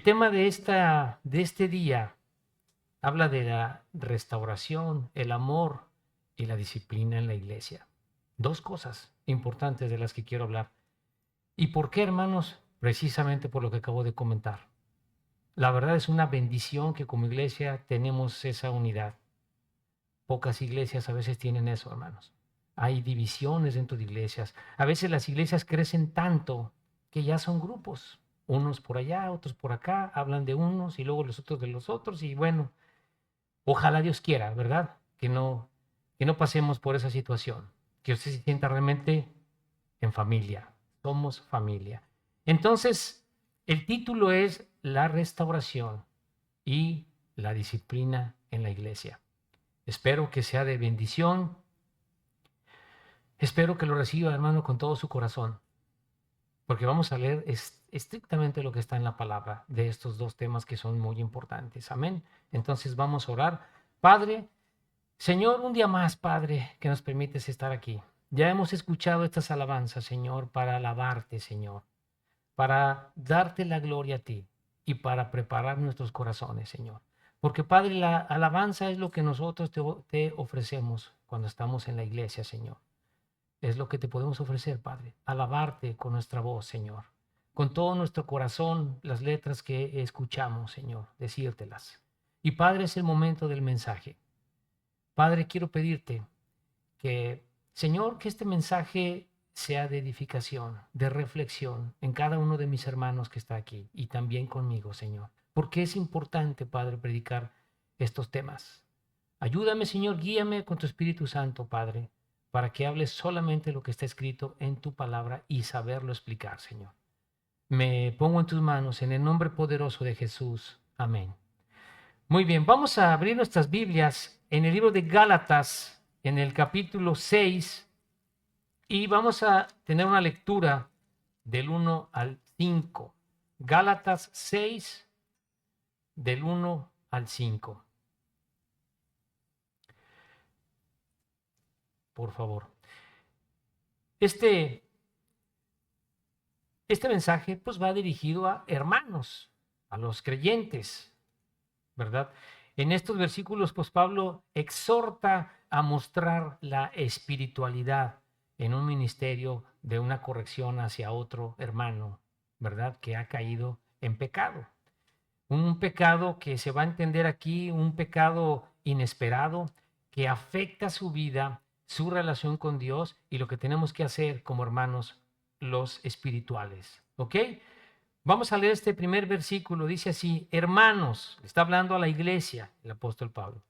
El tema de este día habla de la restauración, el amor y la disciplina en la iglesia. Dos cosas importantes de las que quiero hablar. ¿Y por qué, hermanos? Precisamente por lo que acabo de comentar. La verdad es una bendición que como iglesia tenemos esa unidad. Pocas iglesias a veces tienen eso, hermanos. Hay divisiones dentro de iglesias. A veces las iglesias crecen tanto que ya son grupos. Unos por allá, otros por acá, hablan de unos y luego los otros de los otros. Y bueno, ojalá Dios quiera, ¿verdad? Que no pasemos por esa situación. Que usted se sienta realmente en familia. Somos familia. Entonces, el título es La restauración y la disciplina en la iglesia. Espero que sea de bendición. Espero que lo reciba, hermano, con todo su corazón, porque vamos a leer estrictamente lo que está en la palabra de estos dos temas que son muy importantes. Amén. Entonces vamos a orar. Padre, Señor, un día más, Padre, que nos permites estar aquí. Ya hemos escuchado estas alabanzas, Señor, para alabarte, Señor, para darte la gloria a ti y para preparar nuestros corazones, Señor. Porque, Padre, la alabanza es lo que nosotros te ofrecemos cuando estamos en la iglesia, Señor. Es lo que te podemos ofrecer, Padre. Alabarte con nuestra voz, Señor. Con todo nuestro corazón, las letras que escuchamos, Señor, decírtelas. Y, Padre, es el momento del mensaje. Padre, quiero pedirte que, Señor, que este mensaje sea de edificación, de reflexión en cada uno de mis hermanos que está aquí y también conmigo, Señor. Porque es importante, Padre, predicar estos temas. Ayúdame, Señor, guíame con tu Espíritu Santo, Padre, para que hables solamente lo que está escrito en tu palabra y saberlo explicar, Señor. Me pongo en tus manos en el nombre poderoso de Jesús. Amén. Muy bien, vamos a abrir nuestras Biblias en el libro de Gálatas, en el capítulo 6, y vamos a tener una lectura del 1 al 5. Gálatas 6, del 1 al 5. Por favor. Este mensaje pues va dirigido a hermanos, a los creyentes, ¿verdad? En estos versículos pues Pablo exhorta a mostrar la espiritualidad en un ministerio de una corrección hacia otro hermano, ¿verdad? Que ha caído en pecado. Un pecado que se va a entender aquí, un pecado inesperado que afecta su vida, su relación con Dios y lo que tenemos que hacer como hermanos los espirituales. ¿Ok? Vamos a leer este primer versículo. Dice así: hermanos, está hablando a la iglesia el apóstol Pablo.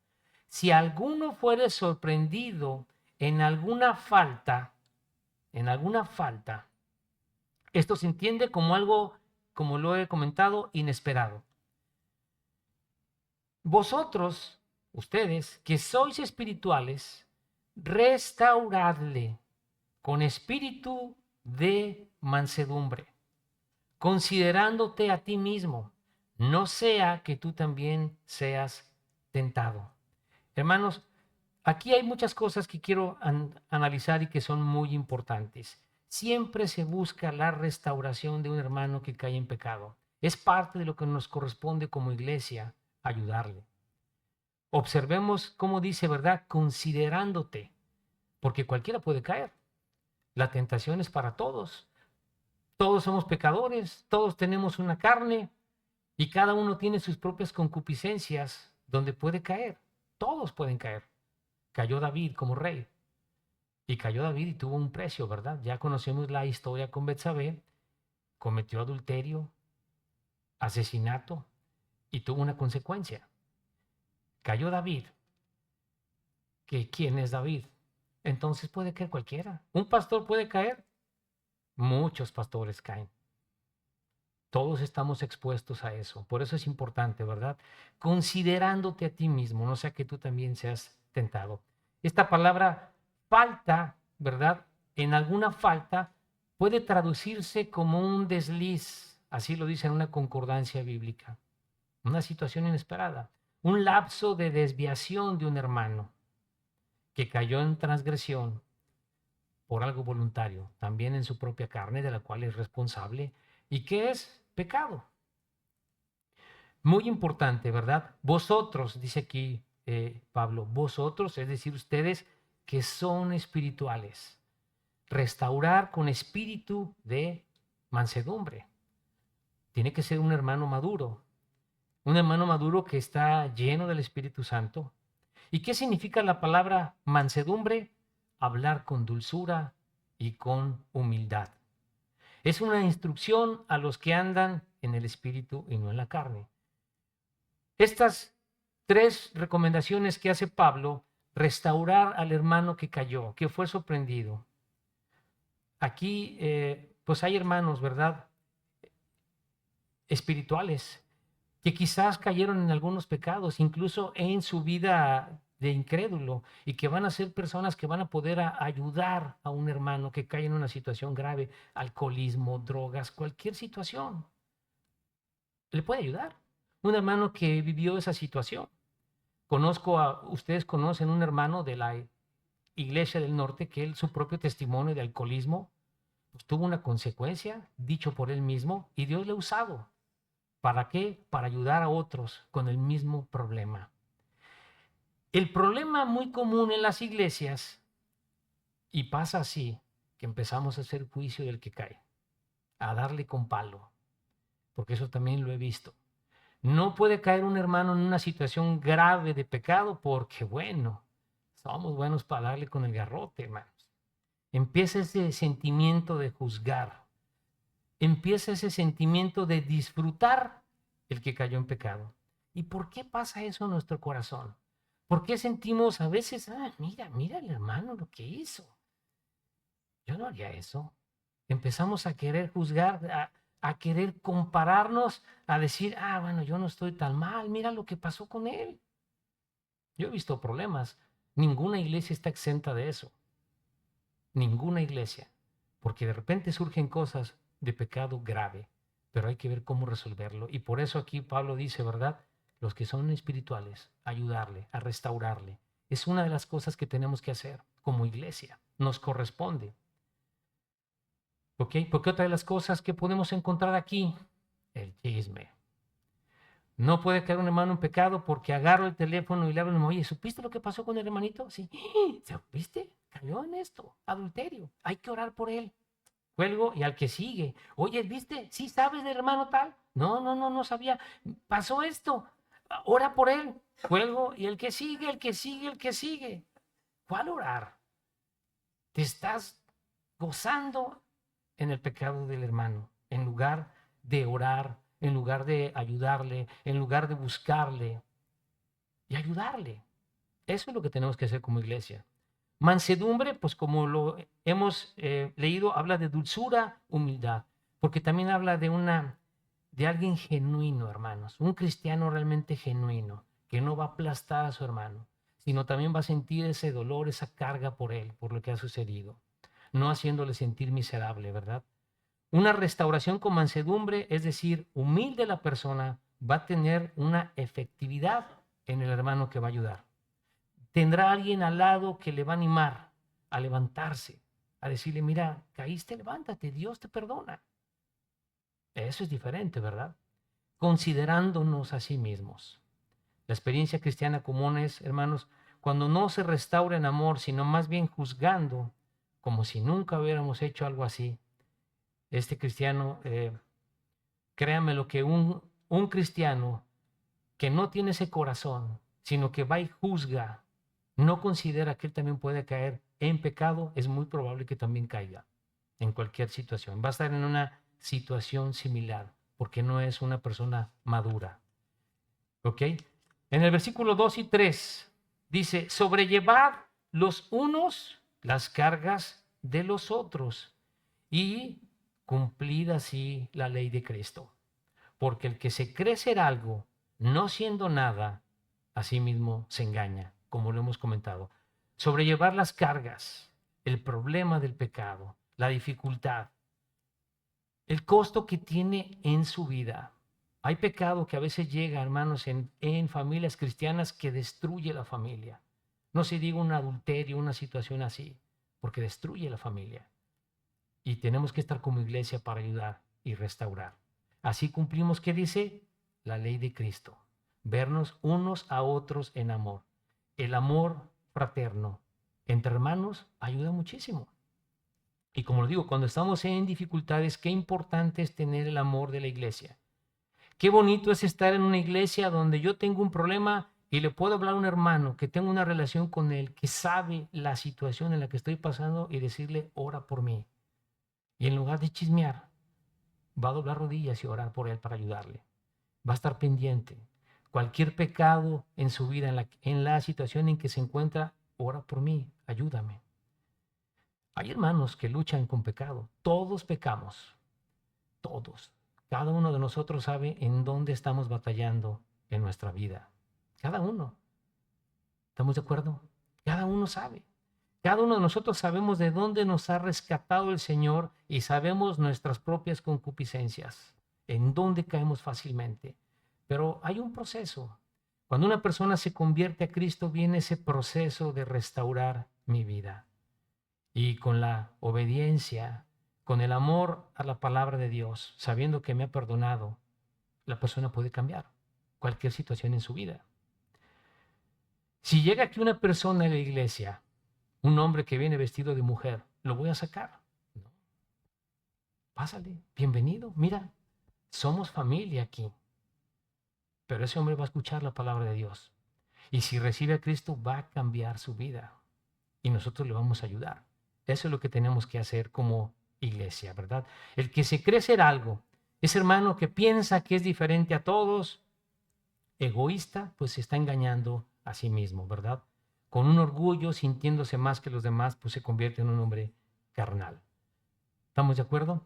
Si alguno fuere sorprendido en alguna falta, esto se entiende como algo, como lo he comentado, inesperado. Vosotros, ustedes, que sois espirituales, restauradle con espíritu de mansedumbre, considerándote a ti mismo, no sea que tú también seas tentado. Hermanos, aquí hay muchas cosas que quiero analizar y que son muy importantes. Siempre se busca la restauración de un hermano que cae en pecado. Es parte de lo que nos corresponde como iglesia ayudarle. Observemos cómo dice, ¿verdad? Considerándote, porque cualquiera puede caer. La tentación es para todos. Todos somos pecadores, todos tenemos una carne y cada uno tiene sus propias concupiscencias donde puede caer. Todos pueden caer. Cayó David como rey y cayó David y tuvo un precio, ¿verdad? Ya conocemos la historia con Betsabé, cometió adulterio, asesinato y tuvo una consecuencia. Cayó David, que ¿quién es David? Entonces puede caer cualquiera. ¿Un pastor puede caer? Muchos pastores caen. Todos estamos expuestos a eso. Por eso es importante, ¿verdad? Considerándote a ti mismo, no sea que tú también seas tentado. Esta palabra falta, ¿verdad? En alguna falta puede traducirse como un desliz, así lo dice en una concordancia bíblica. Una situación inesperada, un lapso de desviación de un hermano que cayó en transgresión por algo voluntario, también en su propia carne, de la cual es responsable, y que es pecado. Muy importante, ¿verdad? Vosotros, dice aquí Pablo, vosotros, es decir, ustedes que son espirituales, restaurar con espíritu de mansedumbre. Tiene que ser un hermano maduro que está lleno del Espíritu Santo. ¿Y qué significa la palabra mansedumbre? Hablar con dulzura y con humildad. Es una instrucción a los que andan en el Espíritu y no en la carne. Estas tres recomendaciones que hace Pablo: restaurar al hermano que cayó, que fue sorprendido. Aquí, pues hay hermanos, ¿verdad? Espirituales, que quizás cayeron en algunos pecados, incluso en su vida de incrédulo, y que van a ser personas que van a poder ayudar a un hermano que cae en una situación grave, alcoholismo, drogas, cualquier situación. Le puede ayudar. Un hermano que vivió esa situación. Ustedes conocen un hermano de la Iglesia del Norte que él, su propio testimonio de alcoholismo, pues, tuvo una consecuencia, dicho por él mismo, y Dios le ha usado. ¿Para qué? Para ayudar a otros con el mismo problema. El problema muy común en las iglesias, y pasa así, que empezamos a hacer juicio del que cae, a darle con palo, porque eso también lo he visto. No puede caer un hermano en una situación grave de pecado porque, bueno, somos buenos para darle con el garrote, hermanos. Empieza ese sentimiento de juzgar, empieza ese sentimiento de disfrutar el que cayó en pecado. ¿Y por qué pasa eso en nuestro corazón? ¿Por qué sentimos a veces, mira el hermano lo que hizo? Yo no haría eso. Empezamos a querer juzgar, a querer compararnos, a decir, bueno, yo no estoy tan mal, mira lo que pasó con él. Yo he visto problemas. Ninguna iglesia está exenta de eso. Ninguna iglesia. Porque de repente surgen cosas de pecado grave, pero hay que ver cómo resolverlo. Y por eso aquí Pablo dice, ¿verdad? Los que son espirituales, ayudarle, a restaurarle. Es una de las cosas que tenemos que hacer como iglesia. Nos corresponde. ¿Ok? Porque otra de las cosas que podemos encontrar aquí, el chisme. No puede caer un hermano en pecado porque agarro el teléfono y le hablo, oye, ¿supiste lo que pasó con el hermanito? Sí, ¿supiste? Cayó en esto, adulterio. Hay que orar por él. Cuelgo y al que sigue, oye, ¿viste? ¿Sí sabes del hermano tal? No sabía. Pasó esto. Ora por él. Cuelgo y el que sigue, el que sigue, el que sigue. ¿Cuál orar? Te estás gozando en el pecado del hermano, en lugar de orar, en lugar de ayudarle, en lugar de buscarle y ayudarle. Eso es lo que tenemos que hacer como iglesia. Mansedumbre, pues como lo hemos leído, habla de dulzura, humildad, porque también habla de alguien genuino, hermanos, un cristiano realmente genuino, que no va a aplastar a su hermano, sino también va a sentir ese dolor, esa carga por él, por lo que ha sucedido, no haciéndole sentir miserable, ¿verdad? Una restauración con mansedumbre, es decir, humilde la persona, va a tener una efectividad en el hermano que va a ayudar. Tendrá alguien al lado que le va a animar a levantarse, a decirle, mira, caíste, levántate, Dios te perdona. Eso es diferente, ¿verdad? Considerándonos a sí mismos. La experiencia cristiana común es, hermanos, cuando no se restaura en amor, sino más bien juzgando, como si nunca hubiéramos hecho algo así. Este cristiano, créanme lo que un cristiano que no tiene ese corazón, sino que va y juzga, no considera que él también puede caer en pecado, es muy probable que también caiga en cualquier situación. Va a estar en una situación similar, porque no es una persona madura. ¿Ok? En el versículo 2 y 3 dice, sobrellevad los unos las cargas de los otros y cumplid así la ley de Cristo. Porque el que se cree ser algo, no siendo nada, a sí mismo se engaña, como lo hemos comentado. Sobrellevar las cargas, el problema del pecado, la dificultad, el costo que tiene en su vida. Hay pecado que a veces llega, hermanos, en familias cristianas que destruye la familia. No se diga un adulterio, una situación así, porque destruye la familia. Y tenemos que estar como iglesia para ayudar y restaurar. Así cumplimos, ¿qué dice? la ley de Cristo, vernos unos a otros en amor. El amor fraterno entre hermanos ayuda muchísimo. Y como lo digo, cuando estamos en dificultades, qué importante es tener el amor de la iglesia. Qué bonito es estar en una iglesia donde yo tengo un problema y le puedo hablar a un hermano que tengo una relación con él, que sabe la situación en la que estoy pasando y decirle, ora por mí. Y en lugar de chismear, va a doblar rodillas y orar por él para ayudarle. Va a estar pendiente. Cualquier pecado en su vida, en la situación en que se encuentra, ora por mí, ayúdame. Hay hermanos que luchan con pecado. Todos pecamos. Todos. Cada uno de nosotros sabe en dónde estamos batallando en nuestra vida. Cada uno. ¿Estamos de acuerdo? Cada uno sabe. Cada uno de nosotros sabemos de dónde nos ha rescatado el Señor y sabemos nuestras propias concupiscencias, en dónde caemos fácilmente. Pero hay un proceso. Cuando una persona se convierte a Cristo, viene ese proceso de restaurar mi vida. Y con la obediencia, con el amor a la palabra de Dios, sabiendo que me ha perdonado, la persona puede cambiar cualquier situación en su vida. Si llega aquí una persona en la iglesia, un hombre que viene vestido de mujer, lo voy a sacar. No. Pásale, bienvenido. Mira, somos familia aquí. Pero ese hombre va a escuchar la palabra de Dios. Y si recibe a Cristo, va a cambiar su vida. Y nosotros le vamos a ayudar. Eso es lo que tenemos que hacer como iglesia, ¿verdad? El que se cree ser algo, ese hermano que piensa que es diferente a todos, egoísta, pues se está engañando a sí mismo, ¿verdad? Con un orgullo, sintiéndose más que los demás, pues se convierte en un hombre carnal. ¿Estamos de acuerdo?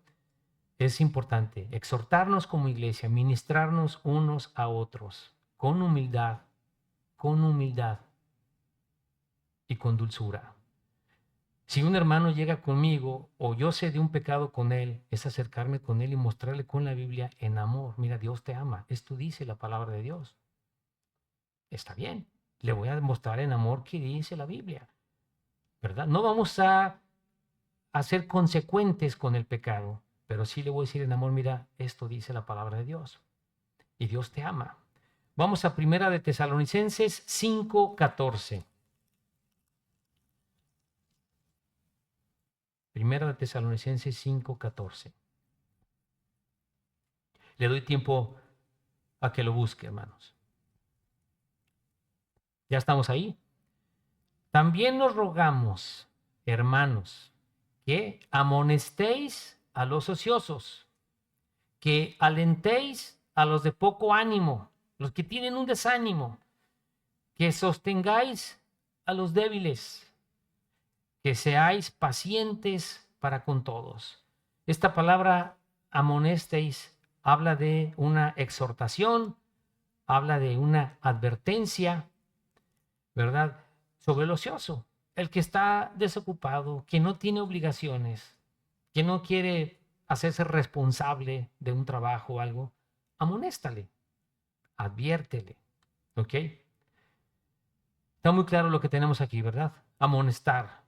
Es importante exhortarnos como iglesia, ministrarnos unos a otros, con humildad y con dulzura. Si un hermano llega conmigo o yo sé de un pecado con él, es acercarme con él y mostrarle con la Biblia en amor. Mira, Dios te ama. Esto dice la palabra de Dios. Está bien. Le voy a demostrar en amor qué dice la Biblia. ¿Verdad? No vamos a ser consecuentes con el pecado, pero sí le voy a decir en amor, mira, esto dice la palabra de Dios. Y Dios te ama. Vamos a Primera de Tesalonicenses 5:14. Primera de Tesalonicenses 5:14. Le doy tiempo a que lo busque, hermanos. ¿Ya estamos ahí? También nos rogamos, hermanos, que amonestéis a los ociosos, que alentéis a los de poco ánimo, los que tienen un desánimo, que sostengáis a los débiles, que seáis pacientes para con todos. Esta palabra amonestéis habla de una exhortación, habla de una advertencia, ¿verdad? Sobre el ocioso, el que está desocupado, que no tiene obligaciones, que no quiere hacerse responsable de un trabajo o algo, amonéstale, adviértele, ¿ok? Está muy claro lo que tenemos aquí, ¿verdad? Amonestar,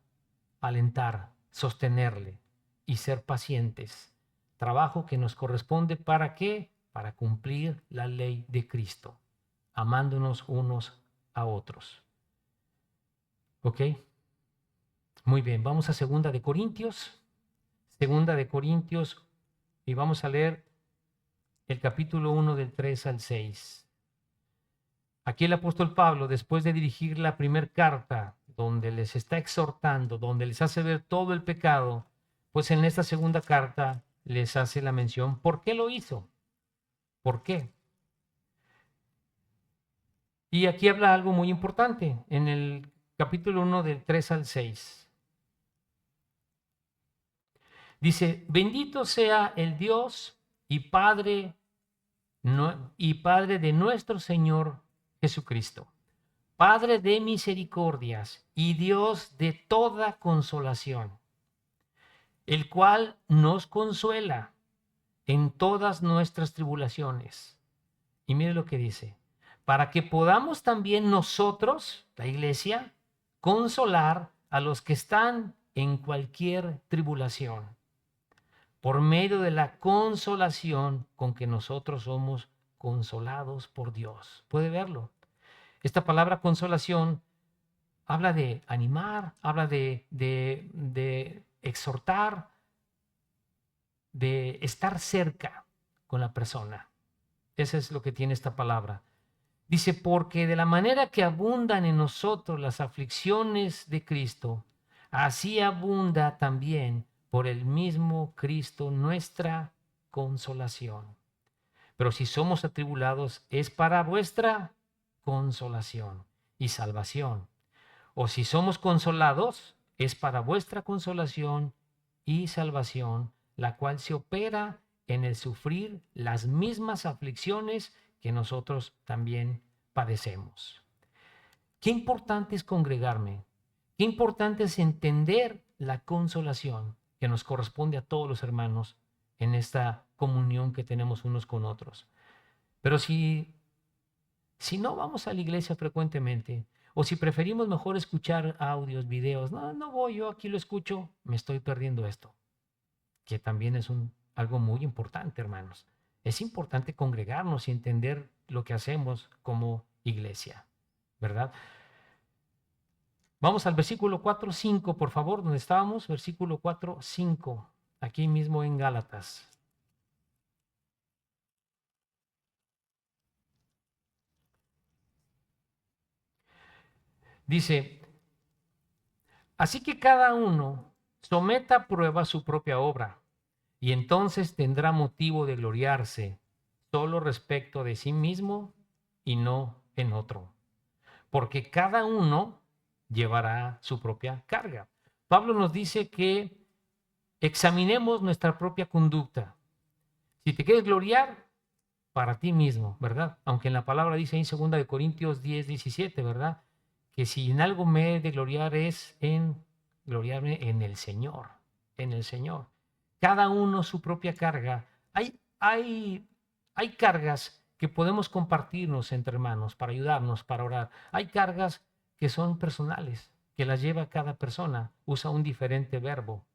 alentar, sostenerle y ser pacientes. Trabajo que nos corresponde, ¿para qué? Para cumplir la ley de Cristo, amándonos unos a otros. ¿Ok? Muy bien, vamos a Segunda de Corintios. Segunda de Corintios y vamos a leer el capítulo 1 del 3 al 6. Aquí el apóstol Pablo, después de dirigir la primera carta, donde les está exhortando, donde les hace ver todo el pecado, pues en esta segunda carta les hace la mención, ¿por qué lo hizo? ¿Por qué? Y aquí habla algo muy importante, en el capítulo 1 del 3 al 6. Dice, bendito sea el Dios y Padre de nuestro Señor Jesucristo, Padre de misericordias y Dios de toda consolación, el cual nos consuela en todas nuestras tribulaciones. Y mire lo que dice, para que podamos también nosotros, la iglesia, consolar a los que están en cualquier tribulación, por medio de la consolación con que nosotros somos consolados por Dios. Puede verlo. Esta palabra consolación habla de animar, habla de exhortar, de estar cerca con la persona. Eso es lo que tiene esta palabra. Dice, porque de la manera que abundan en nosotros las aflicciones de Cristo, así abunda también por el mismo Cristo nuestra consolación. Pero si somos atribulados, es para vuestra consolación y salvación. O si somos consolados, es para vuestra consolación y salvación, la cual se opera en el sufrir las mismas aflicciones que nosotros también padecemos. Qué importante es congregarme, qué importante es entender la consolación que nos corresponde a todos los hermanos en esta comunión que tenemos unos con otros. Pero si no vamos a la iglesia frecuentemente, o si preferimos mejor escuchar audios, videos, no voy, yo aquí lo escucho, me estoy perdiendo esto, que también es algo muy importante, hermanos. Es importante congregarnos y entender lo que hacemos como iglesia, ¿verdad? Vamos al versículo 4:5, por favor, donde estábamos, versículo 4:5, aquí mismo en Gálatas. Dice, así que cada uno someta a prueba su propia obra, y entonces tendrá motivo de gloriarse solo respecto de sí mismo y no en otro, porque cada uno llevará su propia carga. Pablo nos dice que examinemos nuestra propia conducta. Si te quieres gloriar, para ti mismo, ¿verdad? Aunque en la palabra dice en 2 de Corintios 10:17, ¿verdad? Que si en algo me he de gloriar es en gloriarme en el Señor, en el Señor. Cada uno su propia carga. Hay cargas que podemos compartirnos entre hermanos para ayudarnos, para orar. Hay cargas que son personales, que las lleva cada persona, usa un diferente verbo.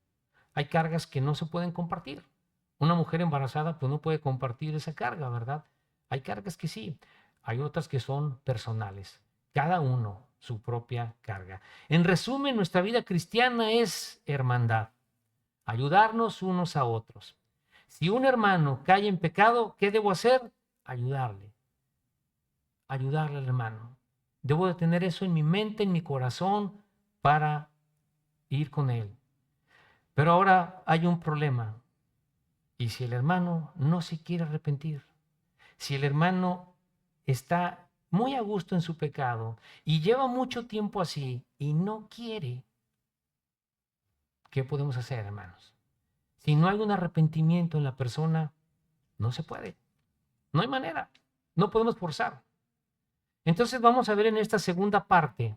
Hay cargas que no se pueden compartir. Una mujer embarazada pues no puede compartir esa carga, ¿verdad? Hay cargas que sí, hay otras que son personales. Cada uno su propia carga. En resumen, nuestra vida cristiana es hermandad, ayudarnos unos a otros. Si un hermano cae en pecado, ¿qué debo hacer? Ayudarle, ayudarle al hermano. Debo de tener eso en mi mente, en mi corazón, para ir con él. Pero ahora hay un problema. Y si el hermano no se quiere arrepentir, si el hermano está muy a gusto en su pecado y lleva mucho tiempo así y no quiere, ¿qué podemos hacer, hermanos? Si no hay un arrepentimiento en la persona, no se puede. No hay manera. No podemos forzar. Entonces vamos a ver en esta segunda parte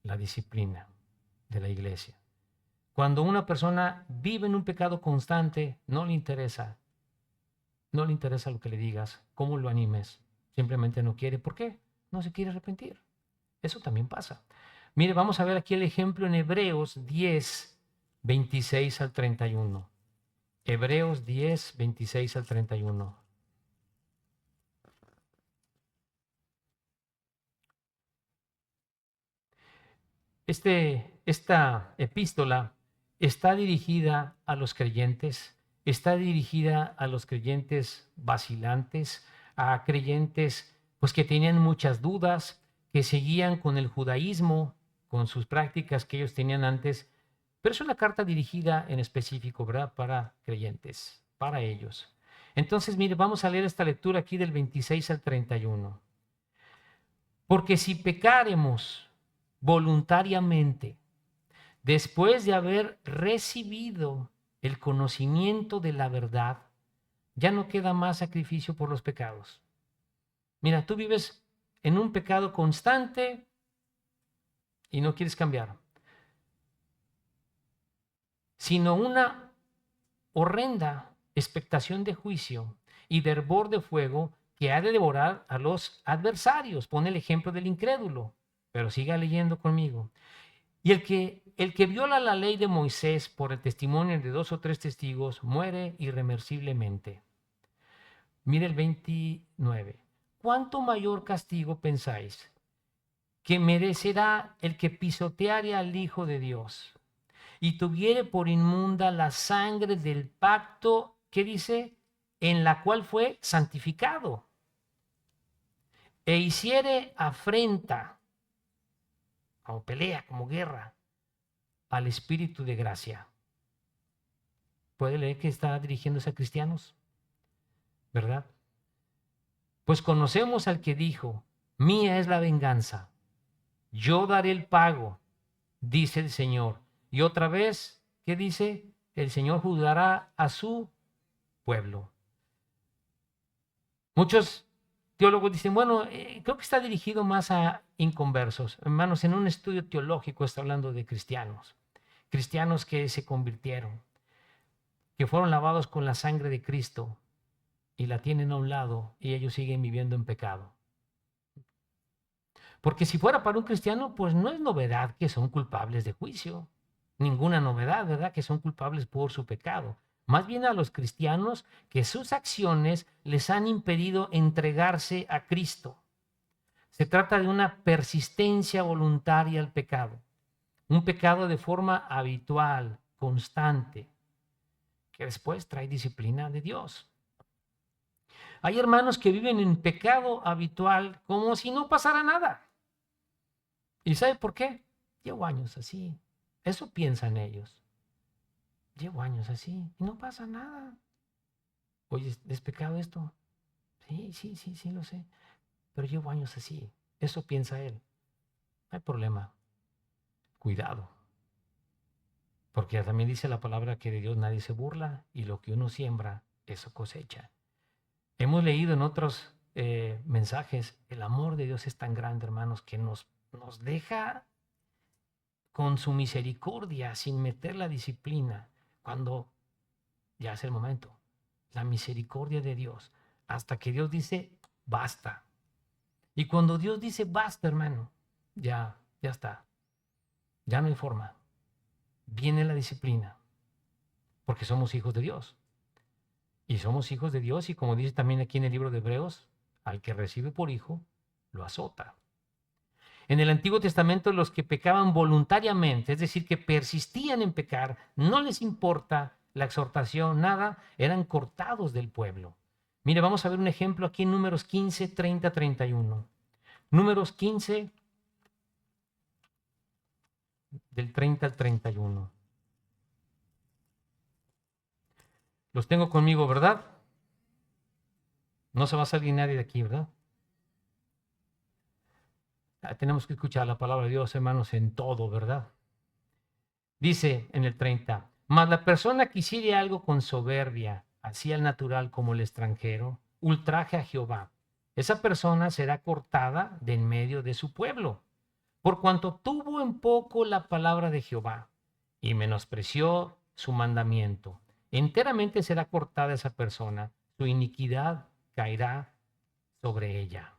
la disciplina de la iglesia. Cuando una persona vive en un pecado constante, no le interesa lo que le digas, cómo lo animes, simplemente no quiere. ¿Por qué? No se quiere arrepentir. Eso también pasa. Mire, vamos a ver aquí el ejemplo en Hebreos 10:26 al 31. Hebreos 10:26 al 31. Esta epístola está dirigida a los creyentes, está dirigida a los creyentes vacilantes, a creyentes pues que tenían muchas dudas, que seguían con el judaísmo, con sus prácticas que ellos tenían antes, pero es una carta dirigida en específico, ¿verdad? Para creyentes, para ellos. Entonces, mire, vamos a leer esta lectura aquí del 26 al 31. Porque si pecaremos voluntariamente, después de haber recibido el conocimiento de la verdad, ya no queda más sacrificio por los pecados. Mira, tú vives en un pecado constante y no quieres cambiar, sino una horrenda expectación de juicio y de hervor de fuego que ha de devorar a los adversarios. Pone el ejemplo del incrédulo, pero siga leyendo conmigo. Y el que viola la ley de Moisés por el testimonio de 2 o 3 testigos muere irreversiblemente. Mire el 29. ¿Cuánto mayor castigo pensáis que merecerá el que pisoteare al Hijo de Dios y tuviere por inmunda la sangre del pacto, ¿qué dice? En la cual fue santificado, e hiciere afrenta, como pelea, como guerra, al Espíritu de gracia? Puede leer que está dirigiéndose a cristianos, ¿verdad? Pues conocemos al que dijo, mía es la venganza, yo daré el pago, dice el Señor. Y otra vez, ¿qué dice? El Señor juzgará a su pueblo. Muchos teólogos dicen, bueno, creo que está dirigido más a inconversos. Hermanos, en un estudio teológico está hablando de cristianos, cristianos que se convirtieron, que fueron lavados con la sangre de Cristo y la tienen a un lado y ellos siguen viviendo en pecado. Porque si fuera para un cristiano, pues no es novedad que son culpables de juicio. Ninguna novedad, ¿verdad? Que son culpables por su pecado. Más bien a los cristianos que sus acciones les han impedido entregarse a Cristo. Se trata de una persistencia voluntaria al pecado. Un pecado de forma habitual, constante, que después trae disciplina de Dios. Hay hermanos que viven en pecado habitual como si no pasara nada. ¿Y sabe por qué? Llevo años así. Eso piensan ellos. Llevo años así y no pasa nada. Oye, ¿es pecado esto? Sí, sí, sí, sí, lo sé. Pero llevo años así. Eso piensa él. No hay problema. Cuidado. Porque también dice la palabra que de Dios nadie se burla y lo que uno siembra, eso cosecha. Hemos leído en otros mensajes, el amor de Dios es tan grande, hermanos, que nos deja con su misericordia, sin meter la disciplina, cuando ya es el momento. La misericordia de Dios, hasta que Dios dice, basta. Y cuando Dios dice, basta, hermano, ya está. Ya no hay forma. Viene la disciplina, porque somos hijos de Dios. Y somos hijos de Dios, y como dice también aquí en el libro de Hebreos, al que recibe por hijo, lo azota. En el Antiguo Testamento los que pecaban voluntariamente, es decir, que persistían en pecar, no les importa la exhortación, nada, eran cortados del pueblo. Mire, vamos a ver un ejemplo aquí en Números 15, 30, 31. Números 15, del 30 al 31. Los tengo conmigo, ¿verdad? No se va a salir nadie de aquí, ¿verdad? Tenemos que escuchar la palabra de Dios, hermanos, en todo, ¿verdad? Dice en el 30, mas la persona que hiciere algo con soberbia, así al natural como el extranjero, ultraje a Jehová. Esa persona será cortada de en medio de su pueblo, por cuanto tuvo en poco la palabra de Jehová y menospreció su mandamiento. Enteramente será cortada esa persona, su iniquidad caerá sobre ella.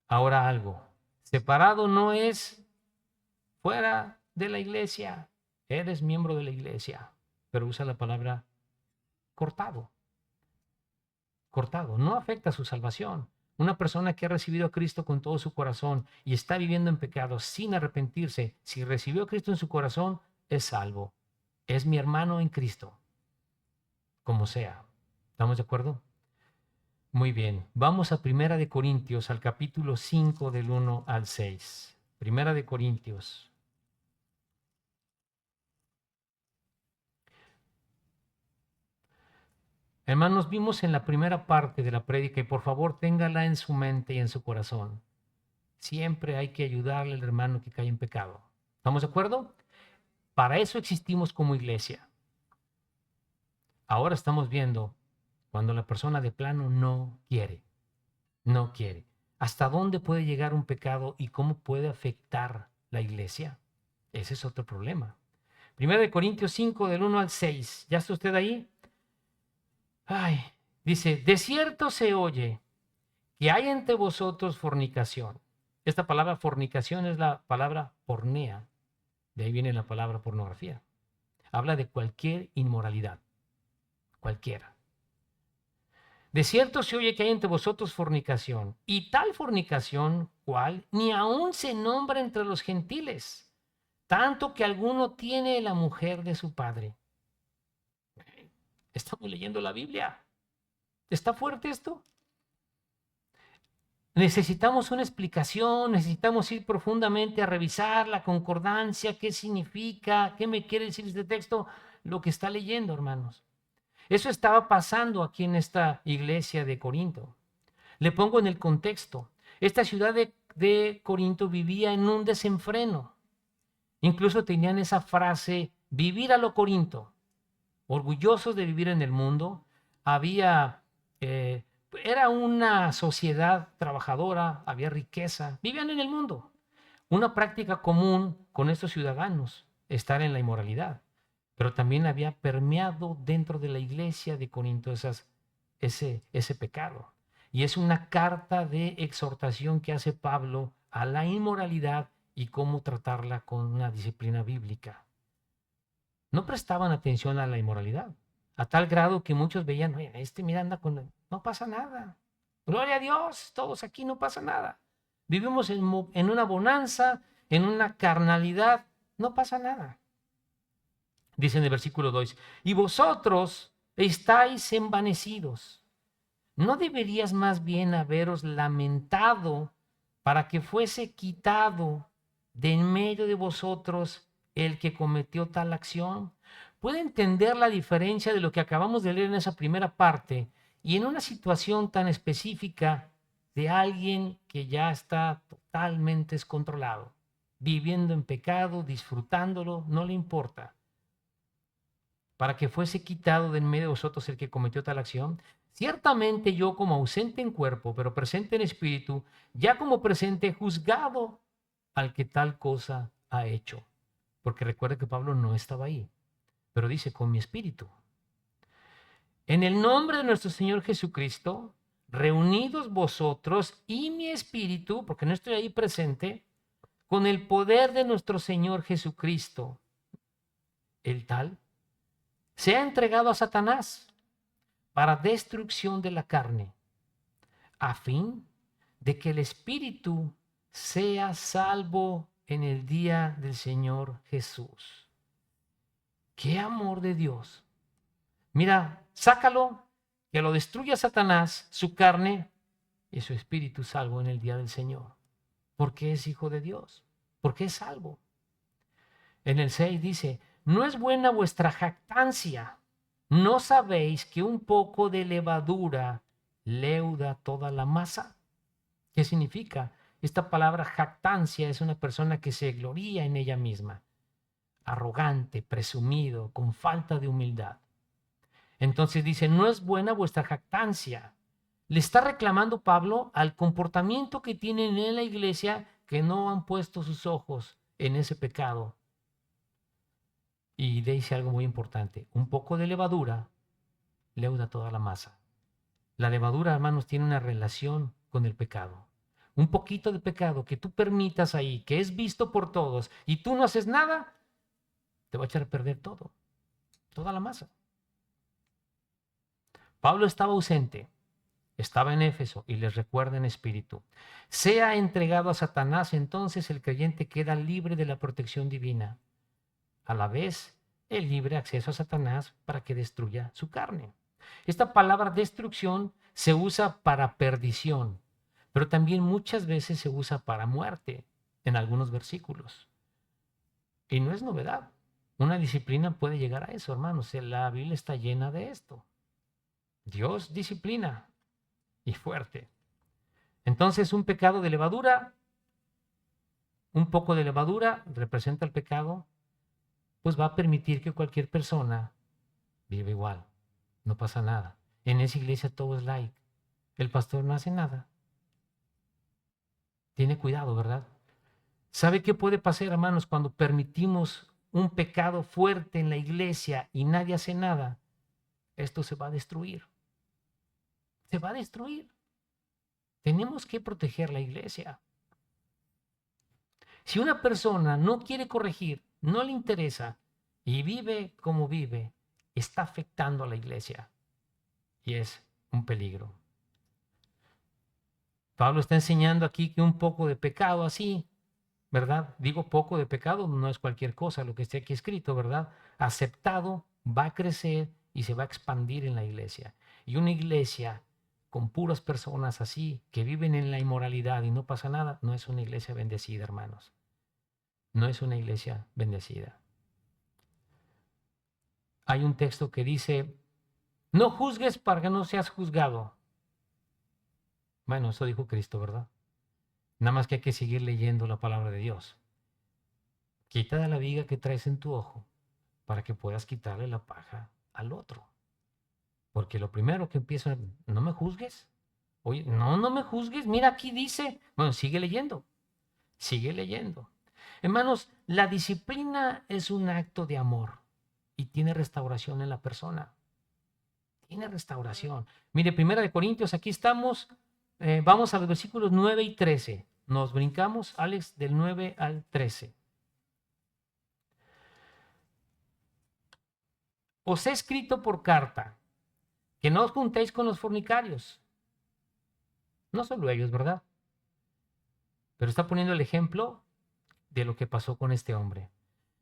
Ahora algo, separado no es fuera de la iglesia, eres miembro de la iglesia, pero usa la palabra cortado. Cortado, no afecta su salvación. Una persona que ha recibido a Cristo con todo su corazón y está viviendo en pecado sin arrepentirse, si recibió a Cristo en su corazón, es salvo. Es mi hermano en Cristo, como sea. ¿Estamos de acuerdo? Muy bien. Vamos a Primera de Corintios, al capítulo 5 del 1 al 6. Primera de Corintios. Hermanos, vimos en la primera parte de la prédica y por favor téngala en su mente y en su corazón. Siempre hay que ayudarle al hermano que cae en pecado. ¿Estamos de acuerdo? Para eso existimos como iglesia. Ahora estamos viendo cuando la persona de plano no quiere, no quiere. ¿Hasta dónde puede llegar un pecado y cómo puede afectar la iglesia? Ese es otro problema. Primero de Corintios 5 del 1 al 6. ¿Ya está usted ahí? Ay, dice, de cierto se oye que hay entre vosotros fornicación. Esta palabra fornicación es la palabra pornea. De ahí viene la palabra pornografía. Habla de cualquier inmoralidad, cualquiera. De cierto se oye que hay entre vosotros fornicación, y tal fornicación, cual ni aun se nombra entre los gentiles, tanto que alguno tiene la mujer de su padre. Estamos leyendo la Biblia. ¿Está fuerte esto? Necesitamos una explicación, necesitamos ir profundamente a revisar la concordancia, qué significa, qué me quiere decir este texto, lo que está leyendo, hermanos. Eso estaba pasando aquí en esta iglesia de Corinto. Le pongo en el contexto. Esta ciudad de Corinto vivía en un desenfreno. Incluso tenían esa frase, vivir a lo Corinto, orgullosos de vivir en el mundo. Había, era una sociedad trabajadora, había riqueza, vivían en el mundo. Una práctica común con estos ciudadanos, estar en la inmoralidad. Pero también había permeado dentro de la iglesia de Corinto ese pecado. Y es una carta de exhortación que hace Pablo a la inmoralidad y cómo tratarla con una disciplina bíblica. No prestaban atención a la inmoralidad, a tal grado que muchos veían, oye, mira, anda con... No pasa nada. Gloria a Dios, todos aquí no pasa nada. Vivimos en una bonanza, en una carnalidad, no pasa nada. Dice en el versículo 2, y vosotros estáis envanecidos. ¿No deberías más bien haberos lamentado para que fuese quitado de en medio de vosotros el que cometió tal acción? ¿Puede entender la diferencia de lo que acabamos de leer en esa primera parte y en una situación tan específica de alguien que ya está totalmente descontrolado, viviendo en pecado, disfrutándolo, no le importa? Para que fuese quitado de en medio de vosotros el que cometió tal acción. Ciertamente yo como ausente en cuerpo, pero presente en espíritu, ya como presente he juzgado al que tal cosa ha hecho. Porque recuerde que Pablo no estaba ahí, pero dice con mi espíritu. En el nombre de nuestro Señor Jesucristo, reunidos vosotros y mi espíritu, porque no estoy ahí presente, con el poder de nuestro Señor Jesucristo, el tal, se ha entregado a Satanás para destrucción de la carne, a fin de que el espíritu sea salvo en el día del Señor Jesús. ¡Qué amor de Dios! Mira, sácalo, que lo destruya Satanás, su carne y su espíritu salvo en el día del Señor. Porque es hijo de Dios, porque es salvo. En el 6 dice, no es buena vuestra jactancia. ¿No sabéis que un poco de levadura leuda toda la masa? ¿Qué significa? Esta palabra jactancia es una persona que se gloría en ella misma, arrogante, presumido, con falta de humildad. Entonces dice, no es buena vuestra jactancia. Le está reclamando Pablo al comportamiento que tienen en la iglesia que no han puesto sus ojos en ese pecado. Y dice algo muy importante, un poco de levadura leuda toda la masa. La levadura, hermanos, tiene una relación con el pecado. Un poquito de pecado que tú permitas ahí, que es visto por todos, y tú no haces nada, te va a echar a perder todo, toda la masa. Pablo estaba ausente, estaba en Éfeso y les recuerda en espíritu. Sea entregado a Satanás, entonces el creyente queda libre de la protección divina. A la vez, el libre acceso a Satanás para que destruya su carne. Esta palabra destrucción se usa para perdición, pero también muchas veces se usa para muerte en algunos versículos. Y no es novedad. Una disciplina puede llegar a eso, hermanos. La Biblia está llena de esto. Dios disciplina y fuerte. Entonces, un pecado de levadura, un poco de levadura representa el pecado, pues va a permitir que cualquier persona viva igual. No pasa nada. En esa iglesia todo es like. El pastor no hace nada. Tiene cuidado, ¿verdad? ¿Sabe qué puede pasar, hermanos, cuando permitimos un pecado fuerte en la iglesia y nadie hace nada? Esto se va a destruir. Se va a destruir. Tenemos que proteger la iglesia. Si una persona no quiere corregir, no le interesa y vive como vive, está afectando a la iglesia. Y es un peligro. Pablo está enseñando aquí que un poco de pecado así, ¿verdad? Digo poco de pecado, no es cualquier cosa lo que esté aquí escrito, ¿verdad? Aceptado, va a crecer y se va a expandir en la iglesia. Y una iglesia con puras personas así, que viven en la inmoralidad y no pasa nada, no es una iglesia bendecida, hermanos. No es una iglesia bendecida. Hay un texto que dice, no juzgues para que no seas juzgado. Bueno, eso dijo Cristo, ¿verdad? Nada más que hay que seguir leyendo la palabra de Dios. Quita de la viga que traes en tu ojo para que puedas quitarle la paja al otro. Porque lo primero que empieza, no me juzgues. Oye, no me juzgues. Mira, aquí dice, bueno, sigue leyendo, sigue leyendo. Hermanos, la disciplina es un acto de amor y tiene restauración en la persona. Tiene restauración. Mire, 1 Corintios, aquí estamos, vamos a los versículos 9 y 13. Nos brincamos, Alex, del 9 al 13. Os he escrito por carta que no os juntéis con los fornicarios. No solo ellos, ¿verdad? Pero está poniendo el ejemplo de lo que pasó con este hombre.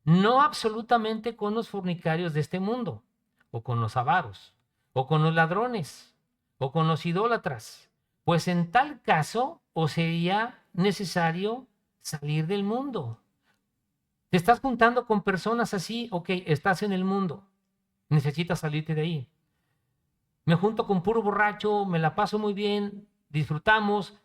No absolutamente con los fornicarios de este mundo, o con los avaros, o con los ladrones, o con los idólatras, pues en tal caso os sería necesario salir del mundo. Te estás juntando con personas así, ok, estás en el mundo, necesitas salirte de ahí. Me junto con puro borracho, me la paso muy bien, disfrutamos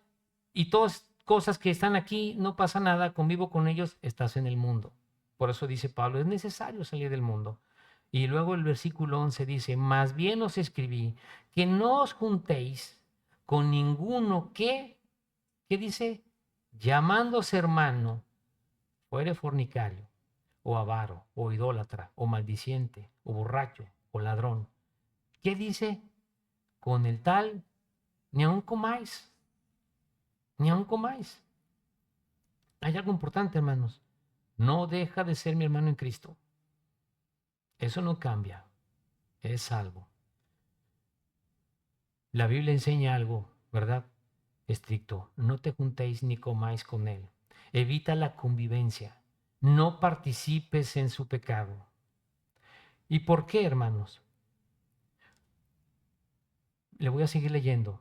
y todas cosas que están aquí, no pasa nada, convivo con ellos, estás en el mundo. Por eso dice Pablo, es necesario salir del mundo. Y luego el versículo 11 dice, más bien os escribí que no os juntéis con ninguno ¿qué dice? Llamándose hermano, fuere fornicario, o avaro, o idólatra, o maldiciente, o borracho, o ladrón. ¿Qué dice? Con el tal, ni aun comáis, ni aun comáis. Hay algo importante, hermanos. No deja de ser mi hermano en Cristo. Eso no cambia. Es salvo. La Biblia enseña algo, ¿verdad? Estricto. No te juntéis ni comáis con él. Evita la convivencia. No participes en su pecado. ¿Y por qué, hermanos? Le voy a seguir leyendo.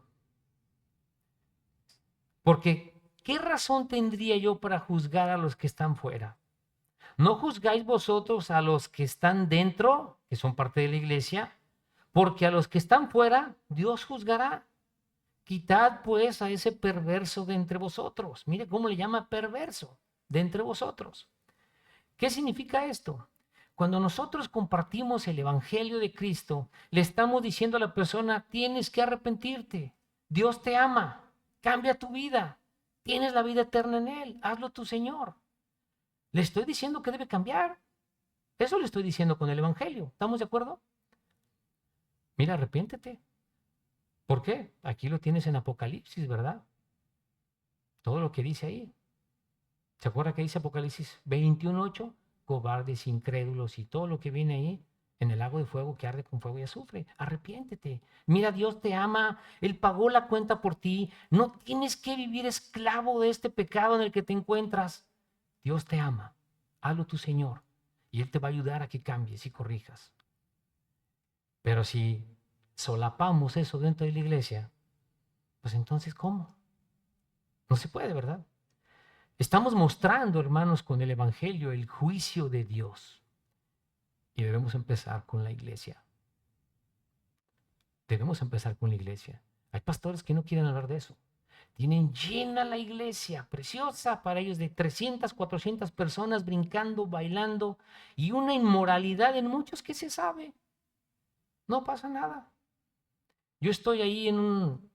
Porque, ¿qué razón tendría yo para juzgar a los que están fuera? ¿No juzgáis vosotros a los que están dentro, que son parte de la iglesia? Porque a los que están fuera, Dios juzgará. Quitad pues a ese perverso de entre vosotros. Mire cómo le llama perverso, de entre vosotros. ¿Qué significa esto? Cuando nosotros compartimos el Evangelio de Cristo, le estamos diciendo a la persona, tienes que arrepentirte. Dios te ama. Cambia tu vida. Tienes la vida eterna en Él. Hazlo tu Señor. Le estoy diciendo que debe cambiar. Eso le estoy diciendo con el Evangelio. ¿Estamos de acuerdo? Mira, arrepiéntete. ¿Por qué? Aquí lo tienes en Apocalipsis, ¿verdad? Todo lo que dice ahí. ¿Se acuerda que dice Apocalipsis 21:8? Cobardes, incrédulos y todo lo que viene ahí en el lago de fuego que arde con fuego y azufre. Arrepiéntete. Mira, Dios te ama. Él pagó la cuenta por ti. No tienes que vivir esclavo de este pecado en el que te encuentras. Dios te ama. Hazlo tu Señor. Y Él te va a ayudar a que cambies y corrijas. Pero si solapamos eso dentro de la iglesia, pues entonces, ¿cómo? No se puede, ¿verdad? Estamos mostrando, hermanos, con el Evangelio el juicio de Dios. Y debemos empezar con la iglesia. Debemos empezar con la iglesia. Hay pastores que no quieren hablar de eso. Tienen llena la iglesia, preciosa para ellos, de 300, 400 personas brincando, bailando, y una inmoralidad en muchos que se sabe. No pasa nada. Yo estoy ahí en un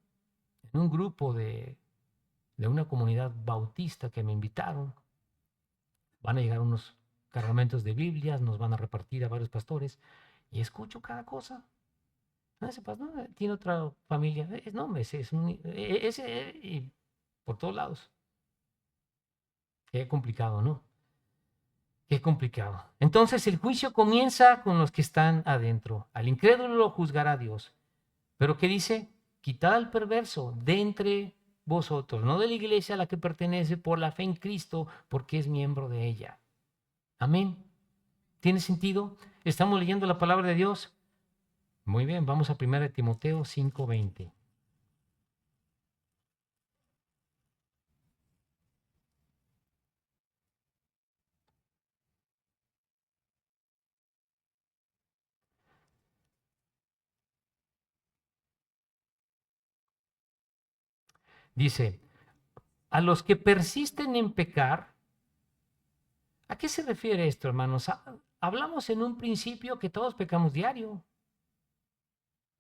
grupo de una comunidad bautista que me invitaron. Van a llegar unos cargamentos de Biblias, nos van a repartir a varios pastores y escucho cada cosa. No, ese pastor tiene otra familia. No, y por todos lados. Qué complicado, ¿no? Qué complicado. Entonces el juicio comienza con los que están adentro. Al incrédulo lo juzgará Dios. ¿Pero qué dice? quitad al perverso de entre vosotros, no de la iglesia a la que pertenece por la fe en Cristo, porque es miembro de ella. Amén. ¿Tiene sentido? ¿Estamos leyendo la palabra de Dios? Muy bien, vamos a 1 Timoteo 5:20. Dice, a los que persisten en pecar, ¿a qué se refiere esto, hermanos? Hablamos en un principio que todos pecamos diario.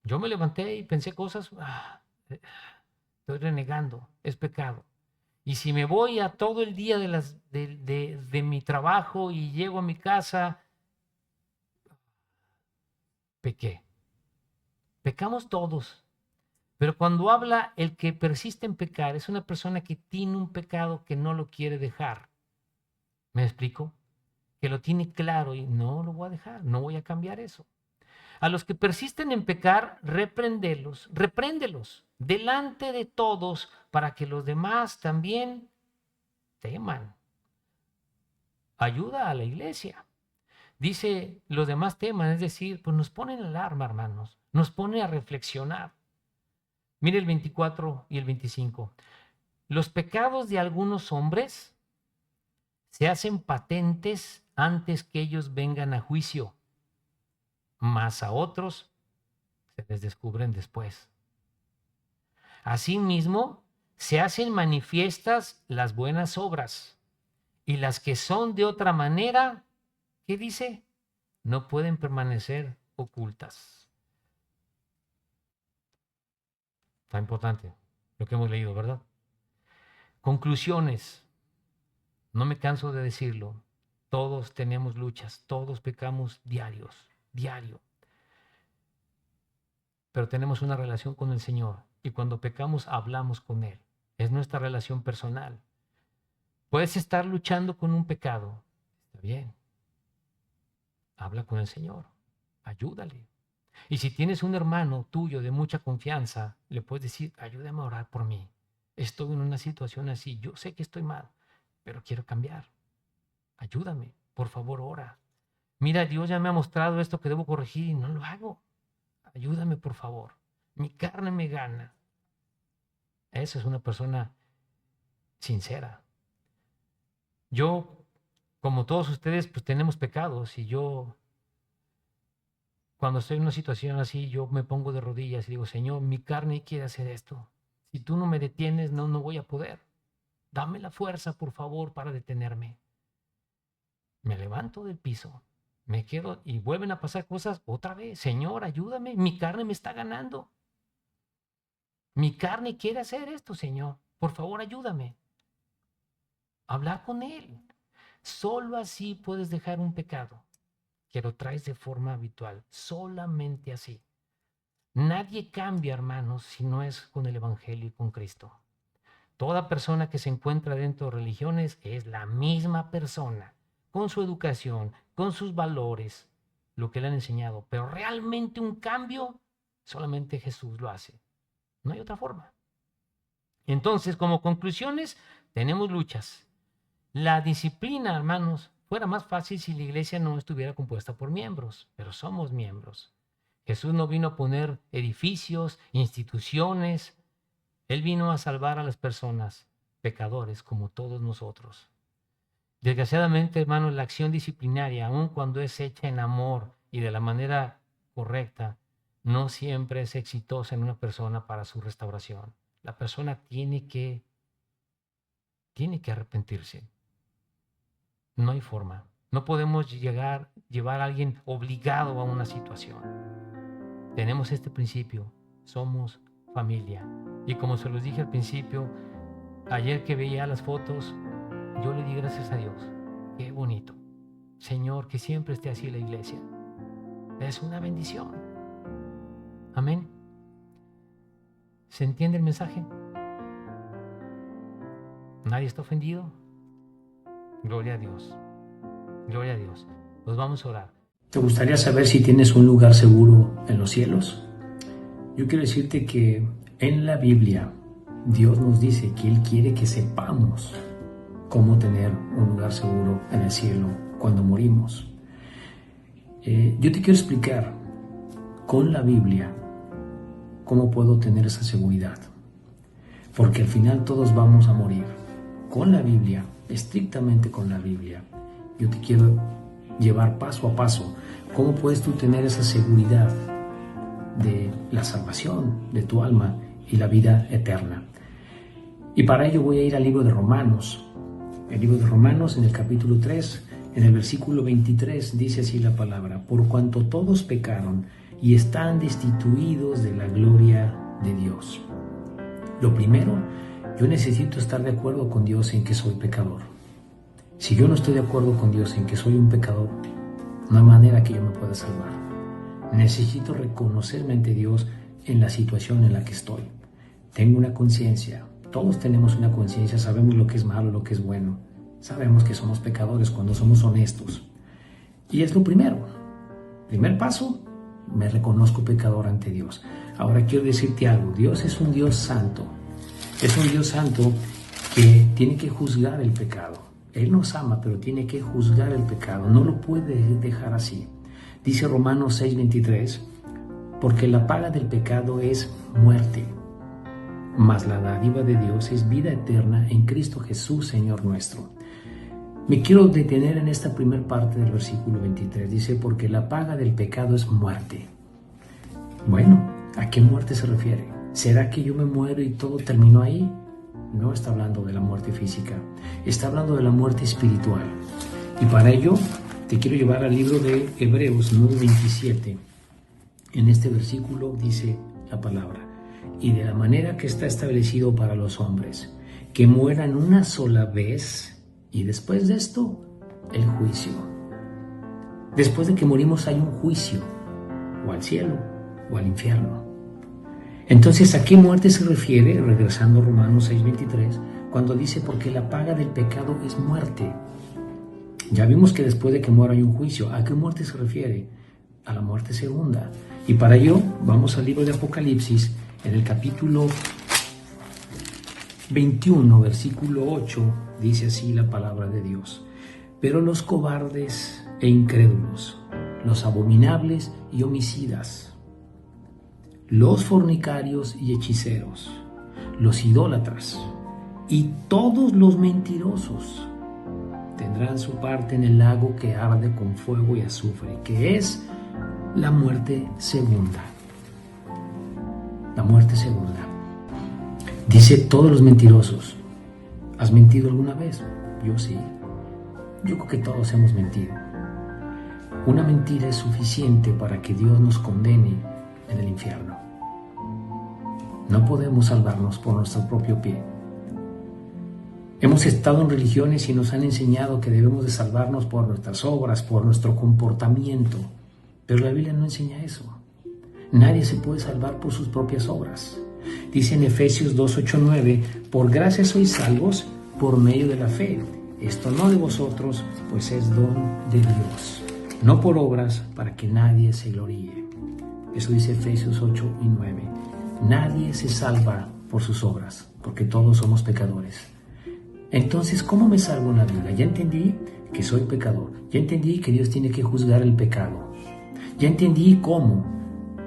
Yo me levanté y pensé cosas, estoy renegando, es pecado. Y si me voy a todo el día de mi trabajo y llego a mi casa, pequé. Pecamos todos. Pero cuando habla el que persiste en pecar, es una persona que tiene un pecado que no lo quiere dejar. ¿Me explico? Que lo tiene claro y no lo voy a dejar, no voy a cambiar eso. A los que persisten en pecar, repréndelos delante de todos para que los demás también teman. Ayuda a la iglesia. Dice, los demás teman, es decir, pues nos ponen alarma, hermanos, nos pone a reflexionar. Mire el 24 y el 25. Los pecados de algunos hombres se hacen patentes antes que ellos vengan a juicio, mas a otros se les descubren después. Asimismo, se hacen manifiestas las buenas obras, y las que son de otra manera, ¿qué dice? No pueden permanecer ocultas. Está importante lo que hemos leído, ¿verdad? Conclusiones. No me canso de decirlo. Todos tenemos luchas, todos pecamos diario. Pero tenemos una relación con el Señor y cuando pecamos hablamos con Él. Es nuestra relación personal. Puedes estar luchando con un pecado. Está bien. Habla con el Señor. Ayúdale. Y si tienes un hermano tuyo de mucha confianza, le puedes decir, ayúdame a orar por mí. Estoy en una situación así. Yo sé que estoy mal, pero quiero cambiar. Ayúdame. Por favor, ora. Mira, Dios ya me ha mostrado esto que debo corregir y no lo hago. Ayúdame, por favor. Mi carne me gana. Esa es una persona sincera. Yo, como todos ustedes, pues tenemos pecados y yo, cuando estoy en una situación así, yo me pongo de rodillas y digo, Señor, mi carne quiere hacer esto. Si tú no me detienes, no voy a poder. Dame la fuerza, por favor, para detenerme. Me levanto del piso, me quedo y vuelven a pasar cosas otra vez. Señor, ayúdame, mi carne me está ganando. Mi carne quiere hacer esto, Señor. Por favor, ayúdame. Hablar con Él. Solo así puedes dejar un pecado que lo traes de forma habitual. Solamente así. Nadie cambia, hermanos, si no es con el Evangelio y con Cristo. Toda persona que se encuentra dentro de religiones es la misma persona, con su educación, con sus valores, lo que le han enseñado. Pero realmente un cambio, solamente Jesús lo hace. No hay otra forma. Entonces, como conclusiones, tenemos luchas. La disciplina, hermanos, fuera más fácil si la iglesia no estuviera compuesta por miembros, pero somos miembros. Jesús no vino a poner edificios, instituciones. Él vino a salvar a las personas, pecadores como todos nosotros. Desgraciadamente, hermanos, la acción disciplinaria, aun cuando es hecha en amor y de la manera correcta, no siempre es exitosa en una persona para su restauración. La persona tiene que arrepentirse. No hay forma. No podemos llevar a alguien obligado a una situación. Tenemos este principio. Somos familia. Y como se los dije al principio, ayer que veía las fotos, yo le di gracias a Dios. Qué bonito. Señor, que siempre esté así la iglesia. Es una bendición. Amén. ¿Se entiende el mensaje? ¿Nadie está ofendido? Gloria a Dios. Gloria a Dios. Pues vamos a orar. ¿Te gustaría saber si tienes un lugar seguro en los cielos? Yo quiero decirte que En la Biblia, Dios nos dice que Él quiere que sepamos cómo tener un lugar seguro en el cielo cuando morimos. Yo te quiero explicar con la Biblia cómo puedo tener esa seguridad. Porque al final todos vamos a morir. Con la Biblia, estrictamente con la Biblia, yo te quiero llevar paso a paso cómo puedes tú tener esa seguridad de la salvación de tu alma y la vida eterna. Y para ello voy a ir al libro de Romanos. El libro de Romanos, en el capítulo 3, en el versículo 23, dice así la palabra: por cuanto todos pecaron y están destituidos de la gloria de Dios. Lo primero, yo necesito estar de acuerdo con Dios en que soy pecador. Si yo no estoy de acuerdo con Dios en que soy un pecador, no hay manera que yo me pueda salvar. Necesito reconocerme ante Dios en la situación en la que estoy. Tengo una conciencia. Todos tenemos una conciencia, sabemos lo que es malo, lo que es bueno. Sabemos que somos pecadores cuando somos honestos. Y es lo primero. Primer paso, me reconozco pecador ante Dios. Ahora quiero decirte algo. Dios es un Dios santo. Es un Dios santo que tiene que juzgar el pecado. Él nos ama, pero tiene que juzgar el pecado. No lo puede dejar así. Dice Romanos 6:23, porque la paga del pecado es muerte, mas la dádiva de Dios es vida eterna en Cristo Jesús, Señor nuestro. Me quiero detener en esta primera parte del versículo 23. Dice, porque la paga del pecado es muerte. Bueno, ¿a qué muerte se refiere? ¿Será que yo me muero y todo terminó ahí? No está hablando de la muerte física, está hablando de la muerte espiritual. Y para ello te quiero llevar al libro de Hebreos 9:27. En este versículo dice la palabra: y de la manera que está establecido para los hombres, que mueran una sola vez, y después de esto, el juicio. Después de que morimos hay un juicio, o al cielo, o al infierno. Entonces, ¿a qué muerte se refiere? Regresando a Romanos 6:23, cuando dice, porque la paga del pecado es muerte. Ya vimos que después de que muera hay un juicio. ¿A qué muerte se refiere? A la muerte segunda. Y para ello, vamos al libro de Apocalipsis, en el capítulo 21, versículo 8, dice así la palabra de Dios: pero los cobardes e incrédulos, los abominables y homicidas, los fornicarios y hechiceros, los idólatras y todos los mentirosos tendrán su parte en el lago que arde con fuego y azufre, que es la muerte segunda. La muerte segunda. Dice todos los mentirosos. ¿Has mentido alguna vez? Yo sí. Yo creo que todos hemos mentido. Una mentira es suficiente para que Dios nos condene en el infierno. No podemos salvarnos por nuestro propio pie. Hemos estado en religiones y nos han enseñado que debemos de salvarnos por nuestras obras, por nuestro comportamiento. Pero la Biblia no enseña eso. Nadie se puede salvar por sus propias obras. Dice en Efesios 2:8-9, por gracia sois salvos por medio de la fe. Esto no de vosotros, pues es don de Dios. No por obras, para que nadie se gloríe. Eso dice Efesios 8:9. Nadie se salva por sus obras, porque todos somos pecadores. Entonces, ¿cómo me salvo en la vida? Ya entendí que soy pecador. Ya entendí que Dios tiene que juzgar el pecado. Ya entendí cómo,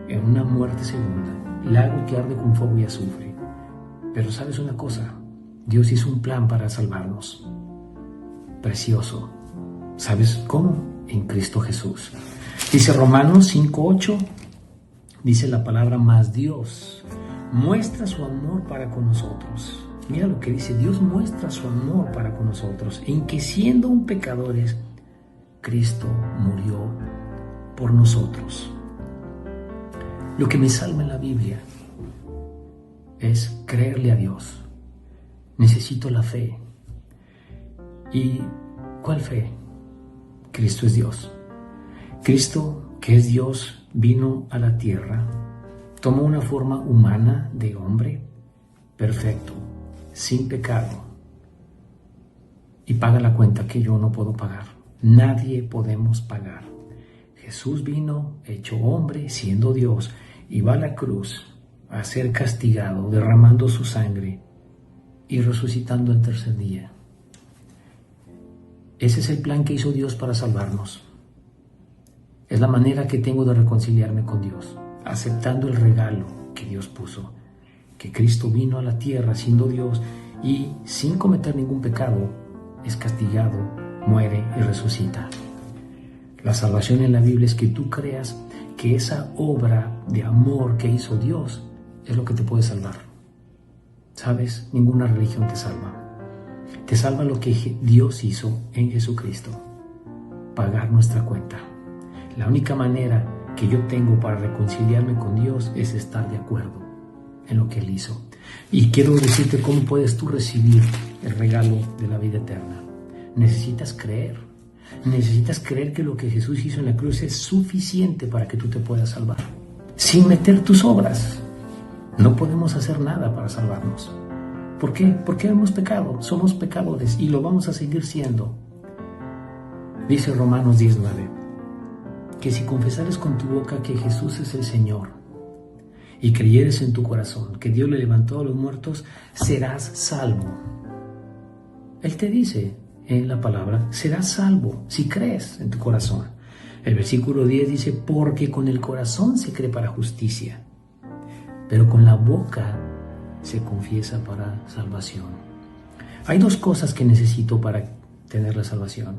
en una muerte segunda, lago que arde con fuego y azufre. Pero ¿sabes una cosa? Dios hizo un plan para salvarnos. Precioso. ¿Sabes cómo? En Cristo Jesús. Dice Romanos 5:8, dice la palabra, mas Dios muestra su amor para con nosotros. Mira lo que dice, Dios muestra su amor para con nosotros, en que siendo un pecadores, Cristo murió por nosotros. Lo que me salva en la Biblia es creerle a Dios. Necesito la fe. ¿Y cuál fe? Cristo es Dios. Cristo, que es Dios, vino a la tierra, tomó una forma humana de hombre, perfecto, sin pecado, y paga la cuenta que yo no puedo pagar. Nadie podemos pagar. Jesús vino hecho hombre, siendo Dios, y va a la cruz a ser castigado, derramando su sangre y resucitando al tercer día. Ese es el plan que hizo Dios para salvarnos. Es la manera que tengo de reconciliarme con Dios, aceptando el regalo que Dios puso, que Cristo vino a la tierra siendo Dios y sin cometer ningún pecado, es castigado, muere y resucita. La salvación en la Biblia es que tú creas que esa obra de amor que hizo Dios es lo que te puede salvar. ¿Sabes? Ninguna religión te salva. Te salva lo que Dios hizo en Jesucristo, pagar nuestra cuenta. La única manera que yo tengo para reconciliarme con Dios es estar de acuerdo en lo que Él hizo. Y quiero decirte cómo puedes tú recibir el regalo de la vida eterna. Necesitas creer. Necesitas creer que lo que Jesús hizo en la cruz es suficiente para que tú te puedas salvar. Sin meter tus obras. No podemos hacer nada para salvarnos. ¿Por qué? Porque hemos pecado. Somos pecadores y lo vamos a seguir siendo. Dice Romanos 19, que si confesares con tu boca que Jesús es el Señor y creyeres en tu corazón que Dios le levantó a los muertos, serás salvo. Él te dice en la palabra, serás salvo si crees en tu corazón. El versículo 10 dice, porque con el corazón se cree para justicia, pero con la boca se confiesa para salvación. Hay dos cosas que necesito para tener la salvación.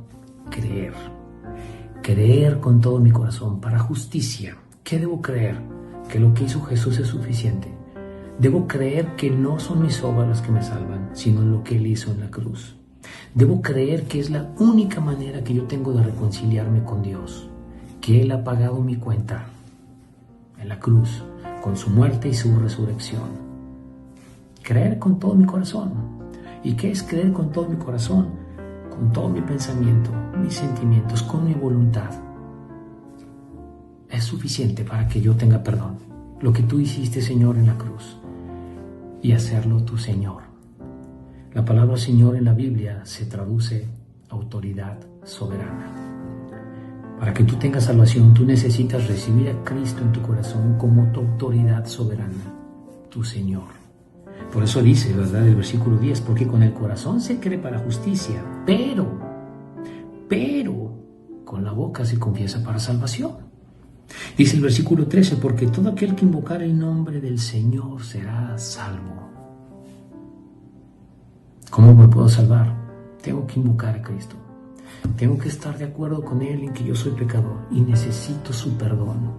Creer con todo mi corazón para justicia. ¿Qué debo creer? Que lo que hizo Jesús es suficiente. Debo creer que no son mis obras las que me salvan, sino lo que Él hizo en la cruz. Debo creer que es la única manera que yo tengo de reconciliarme con Dios, que Él ha pagado mi cuenta en la cruz, con su muerte y su resurrección. Creer con todo mi corazón. ¿Y qué es creer con todo mi corazón? Con todo mi pensamiento, mis sentimientos, con mi voluntad. Es suficiente para que yo tenga perdón. Lo que tú hiciste, Señor, en la cruz. Y hacerlo tu Señor. La palabra Señor en la Biblia se traduce autoridad soberana. Para que tú tengas salvación, tú necesitas recibir a Cristo en tu corazón como tu autoridad soberana, tu Señor. Por eso dice, ¿verdad? El versículo 10, porque con el corazón se cree para justicia, pero con la boca se confiesa para salvación. Dice el versículo 13, porque todo aquel que invocar el nombre del Señor será salvo. ¿Cómo me puedo salvar? Tengo que invocar a Cristo. Tengo que estar de acuerdo con Él en que yo soy pecador y necesito su perdón.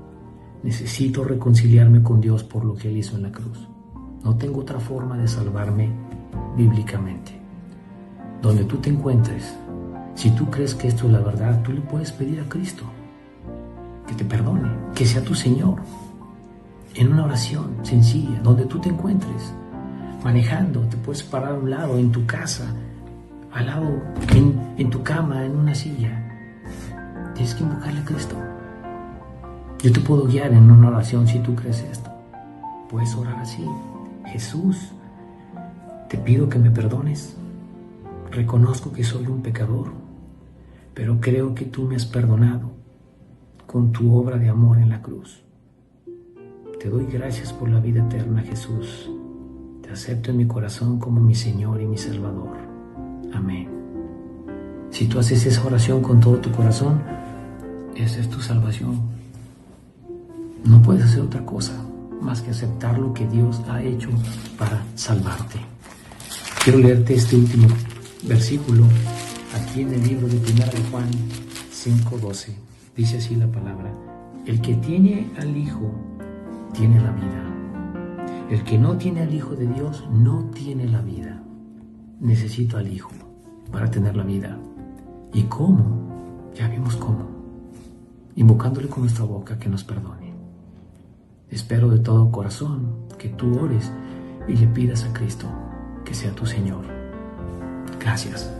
Necesito reconciliarme con Dios por lo que Él hizo en la cruz. No tengo otra forma de salvarme bíblicamente. Donde tú te encuentres, si tú crees que esto es la verdad, tú le puedes pedir a Cristo que te perdone, que sea tu Señor. En una oración sencilla, donde tú te encuentres, manejando, te puedes parar a un lado, en tu casa, al lado, en tu cama, en una silla. Tienes que invocarle a Cristo. Yo te puedo guiar en una oración si tú crees esto. Puedes orar así. Jesús, te pido que me perdones. Reconozco que soy un pecador, pero creo que tú me has perdonado con tu obra de amor en la cruz. Te doy gracias por la vida eterna, Jesús. Te acepto en mi corazón como mi Señor y mi Salvador. Amén. Si tú haces esa oración con todo tu corazón, esa es tu salvación. No puedes hacer otra cosa más que aceptar lo que Dios ha hecho para salvarte. Quiero leerte este último versículo aquí en el libro de 1 de Juan 5:12. Dice así la palabra: el que tiene al Hijo tiene la vida. El que no tiene al Hijo de Dios no tiene la vida. Necesito al Hijo para tener la vida. ¿Y cómo? Ya vimos cómo. Invocándole con nuestra boca que nos perdone. Espero de todo corazón que tú ores y le pidas a Cristo que sea tu Señor. Gracias.